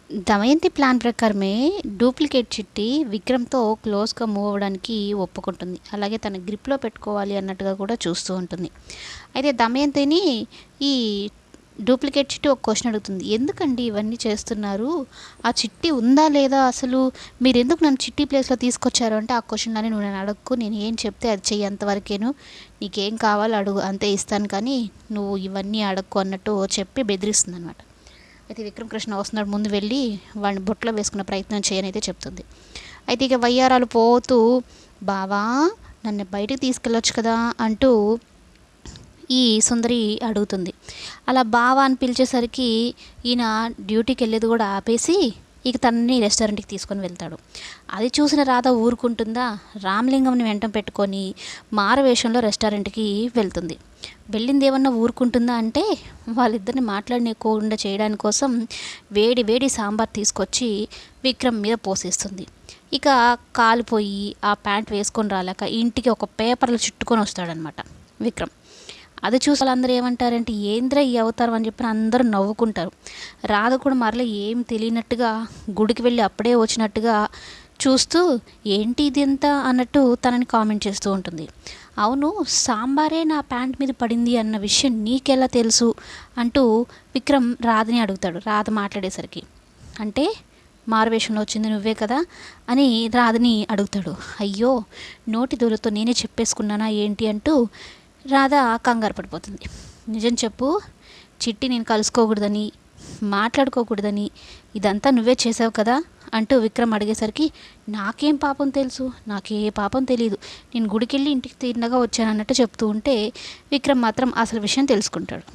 Damayanti plan ప్రకారమే duplicate చిట్టి విక్రమ్‌తో క్లోజ్‌గా మూవ్ అవ్వడానికి ఒప్పుకుంటుంది. అలాగే తన గ్రిప్‌లో పెట్టుకోవాలి అన్నట్టుగా కూడా చూస్తూ ఉంటుంది. అయితే దమయంతిని ఈ డూప్లికేట్ చిట్టి ఒక క్వెషన్ అడుగుతుంది. ఎందుకండి ఇవన్నీ చేస్తున్నారు? ఆ చిట్టి ఉందా లేదా అసలు? మీరెందుకు నన్ను చిట్టి ప్లేస్‌లో తీసుకొచ్చారు అంటే, ఆ క్వెషన్‌లన్నీ నువ్వు నన్ను అడక్కు. నేను ఏం చెప్తే అది చెయ్యి అంతవరకేను. నీకేం కావాలో అడుగు అంతే ఇస్తాను కానీ నువ్వు ఇవన్నీ అడక్కు అన్నట్టు చెప్పి బెదిరిస్తుందనమాట. అయితే విక్రమ్ కృష్ణ వస్తున్నాడు, ముందు వెళ్ళి వాడిని బుట్టలో వేసుకునే ప్రయత్నం చేయనైతే చెప్తుంది. అయితే ఇక వయ్యారాలు పోతూ, బావా నన్ను బయటికి తీసుకెళ్ళొచ్చు కదా అంటూ ఈ సుందరి అడుగుతుంది. అలా బావా అని పిలిచేసరికి ఈయన డ్యూటీకి వెళ్ళేది కూడా ఆపేసి ఇక తనని రెస్టారెంట్కి తీసుకొని వెళ్తాడు. అది చూసిన రాధ ఊరుకుంటుందా, రామలింగంని వెంట పెట్టుకొని మారవేషంలో రెస్టారెంట్కి వెళ్తుంది. వెళ్ళింది ఏమన్నా ఊరుకుంటుందా అంటే, వాళ్ళిద్దరిని మాట్లాడనీయకుండా చేయడానికి కోసం వేడి వేడి సాంబార్ తీసుకొచ్చి విక్రమ్ మీద పోసేస్తుంది. ఇక కాలిపోయి ఆ ప్యాంట్ వేసుకొని రాలేక ఇంటికి ఒక పేపర్లు చుట్టుకొని వస్తాడనమాట విక్రమ్. అది చూసి వాళ్ళందరూ ఏమంటారంటే, ఏంద్ర ఈ అవతారం అని చెప్పి అందరూ నవ్వుకుంటారు. రాధ కూడా మరలా ఏం తెలియనట్టుగా గుడికి వెళ్ళి అప్పుడే వచ్చినట్టుగా చూస్తూ, ఏంటి ఇది ఎంత అన్నట్టు తనని కామెంట్ చేస్తూ ఉంటుంది. అవును, సాంబారే నా ప్యాంట్ మీద పడింది అన్న విషయం నీకెలా తెలుసు అంటూ విక్రమ్ రాధని అడుగుతాడు. రాధ మాట్లాడేసరికి, అంటే మారువేషంలో వచ్చింది నువ్వే కదా అని రాధని అడుగుతాడు. అయ్యో, నోటి దూలతో నేనే చెప్పేసుకున్నానా ఏంటి అంటూ రాధ కంగారు పడిపోతుంది. నిజం చెప్పు, చిట్టి నేను కలుసుకోకూడదని, మాట్లాడుకోకూడదని ఇదంతా నువ్వే చేసావు కదా అంటూ విక్రమ్ అడిగేసరికి, నాకేం పాపం తెలుసు, నాకే పాపం తెలియదు, నేను గుడికెళ్ళి ఇంటికి తిన్నగా వచ్చానన్నట్టు చెప్తూ ఉంటే విక్రమ్ మాత్రం అసలు విషయం తెలుసుకుంటాడు.